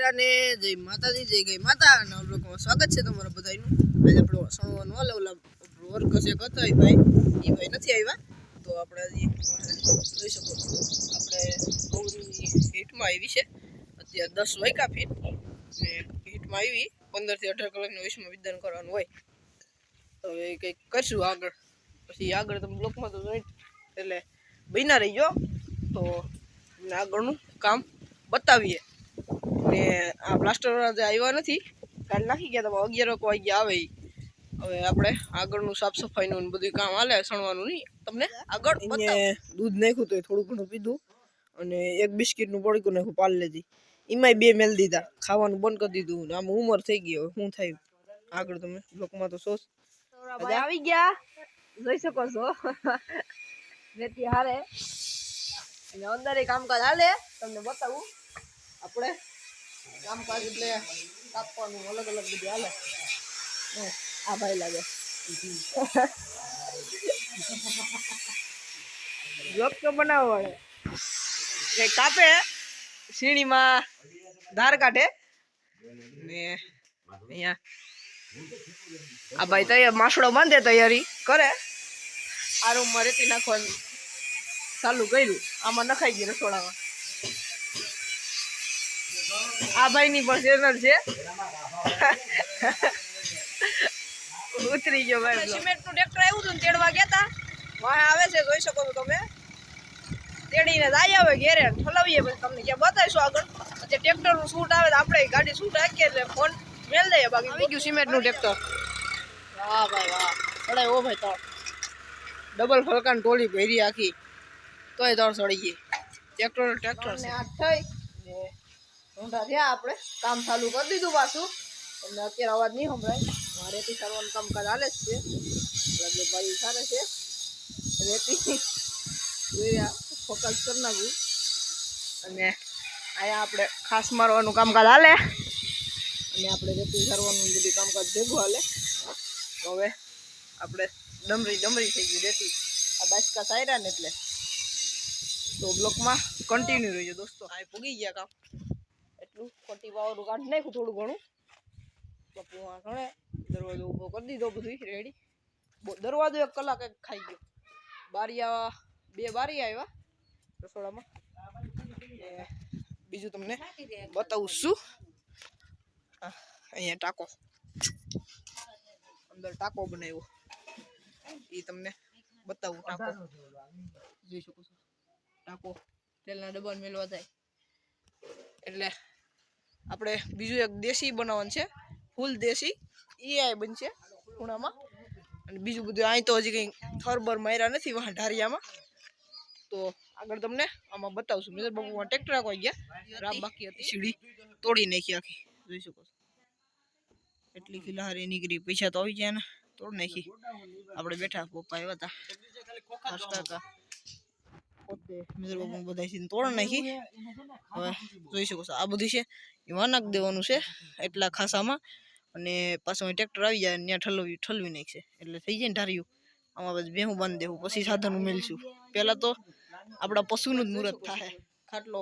ડાયરા ને જય માતાજી જય ગઈ માતા અને લોકોમાં સ્વાગત છે તમારા બધાનું। આજે આપણો સણવાનું હાલે ઓલા વર્ક છે કથા ભાઈ એ ભાઈ નથી આવ્યા તો આપણે હજી જોઈ શકો આપણે ગૌરી હિટમાં આવી છે અત્યારે 10 વાગ્યા ફીટ ને હિટમાં આવી 15 થી 18 કલાકનું વિશ્વમાં વિધાન કરવાનું હોય તો હવે કંઈક કરશું આગળ પછી આગળ તમે બ્લોકમાં તો જોઈ એટલે બિના રહી ગયો તો આગળનું કામ बतावीए ने आ प्लास्टर जे आव्या नथी काल नाखी गया तो 11 वागे आवे हवे आपणे आगळनु साफ सफाईनु बधुं काम हाले सणवानुं नहीं तमने आगळ बताव दूध नाख्युं तो थोडું ઘણું पीधुं અને એક બિસ્કિટનું પડીકું નાખ્યું પાર્લેજી ઈમાંય બે મેલ દીધા ખાવાનું બંધ કરી દીધું આમ ઉંમર થઈ ગઈ હવે શું થાય આગળ તમે બ્લોકમાં તો સોસ ભાઈ આવી ગયા જોઈ શકો છો રેતી હારે અને અંદર એ કામકાજ હાલે તમને બતાવું આપણે કામકાજ એટલે કાપવાનું અલગ અલગ બધું હાલે આ ભાઈ લાગે બ્લોક તો બનાવવા વાળે કે કાપે સીણીમાં ધાર કાઢે ને અહીંયા આ ભાઈ તૈયાર માસડો બાંધે તૈયારી કરે આ રૂમમાં રેતી નાખવાનું ચાલુ કર્યું આમાં નખાઈ ગયું રસોડામાં આ ભાઈ ની પણ ચેનલ છે ઉતરી ગયો ભાઈ સિમેન્ટ નું ટ્રેક્ટર આવ્યું હતું તેડવા ગયા તા વાહ આવે છે જોઈ શકો છો તમે તેડીને જાય આવે ઘેરે ઠલાવીએ પછી તમને ક્યાં બતાવીશું આગળ જે ટ્રેક્ટર નું શૂટ આવે તો આપણે ગાડી શૂટ રાખીએ એટલે ફોન મેલ દઈએ બાકી આવી ગયું સિમેન્ટ નું ટ્રેક્ટર વાહ ભાઈ વાહ અરે ઓ ભાઈ તો ડબલ ફલકાન ટોળી ભરી આખી તોય દોડ સડી ગઈ ટ્રેક્ટર છે આ થઈ ને ઊંડા થયા આપણે કામ ચાલુ કરી દીધું પાછું એટલે અત્યારે અવાજ નહીં સંભળાય રેતી સારવાનું કામકાજ હાલે જ છે એટલે ભાઈ સારે છે રેતી ફોકસ કરી નાખું અને અહીંયા આપણે ખાસ મારવાનું કામકાજ હાલે અને આપણે રેતી સારવાનું બધું કામકાજ ભેગું હાલે તો હવે આપણે ડમરી થઈ ગઈ રેતી આ બાસકા સાયરા ને એટલે તો બ્લોકમાં કન્ટિન્યુ રહેજો દોસ્તો આ પૂગી ગયા કામ એટલું ખોટી પાવરું કાઢી નાખ્યું થોડું ઘણું પપ્પુમાં ઘણે દરવાજો ઊભો કરી દીધો બધું રેડી દરવાજો 1 કલાક ખાઈ ગયો બારિયા 2 બારિયા આવ્યા રસોડામાં બીજું તમને બતાવું છું અહીંયા ટાકો અંદર ટાકો બનાવ્યો એ તમને બતાવું ટાકો જોઈ શકો છો ટાકો તેલના ડબ્બા મેળવા થાય એટલે આપણે બીજું એક દેશી બનાવવાનું છે ફૂલ દેશી એ બનશે ખૂણામાં અને બીજું બધું અહીં તો હજી કંઈ થરબર માર્યા નથી વાહ ઢારિયામાં તો આગળ તમને આમાં બતાવશું મેં બાબુમાં ટ્રેક્ટર આવી ગયા રામ બાકી હતી સીડી તોડી નાખી આખી જોઈ શકો છો એટલી ફિલહારી નીકળી પૈસા તો આવી ગયા ને તોડ નાખી આપણે બેઠા પપ્પા આવ્યા હતા ખાસ કાકા પોતે મિત્ર બાબુ બધા તોડ નાખી હવે જોઈ શકો છો આ બધું છે એમાં નાખી દેવાનું છે એટલા ખાસામાં અને પાછું ટ્રેક્ટર આવી જાય ત્યાં ઠલવી નાખશે એટલે થઈ જાય ને ઢાર્યું આમાં બસ ભેહું બાંધી દેવું પછી સાધન મેળશું પહેલાં તો આપણા પશુનું જ મુહૂર્ત થાય ખાટલો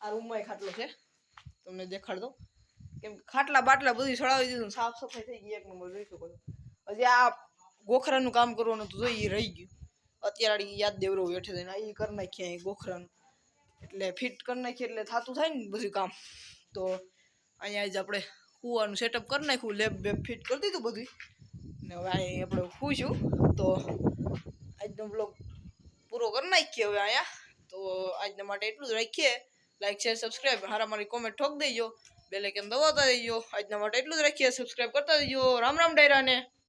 આ રૂમમાં ખાટલો છે તમને દેખાડ દો કેમ કે ખાટલા બાટલા બધું સળાવી દીધું સાફ સફાઈ થઈ ગઈ 1 નંબર જોઈ શકો છો હજી આ ગોખરાનું કામ કરવાનું તો જોઈએ રહી ગયું અત્યારે યાદ દેવરો બેઠે છે ને એ કરી નાખીએ અહીં ગોખરાનું એટલે ફિટ કરી નાખીએ એટલે થતું થાય ને બધું કામ તો અહીંયા જ આપણે કૂવાનું સેટઅપ કરી નાખ્યું લેબ બેબ ફિટ કરી દીધું બધું ને હવે અહીં આપણે ખુશું તો આજનો બ્લોગ પૂરો કરી નાખીએ હવે અહીંયા તો આજના માટે એટલું જ રાખીએ લાઈક શેર સબસ્ક્રાઈબ હારા મારી કોમેન્ટ ઠોક દેજો બેલ આઇકન દબાવતા દેજો આજના માટે એટલું જ રાખીએ સબસ્ક્રાઈબ કરતા દેજો રામ રામ ડાયરાને।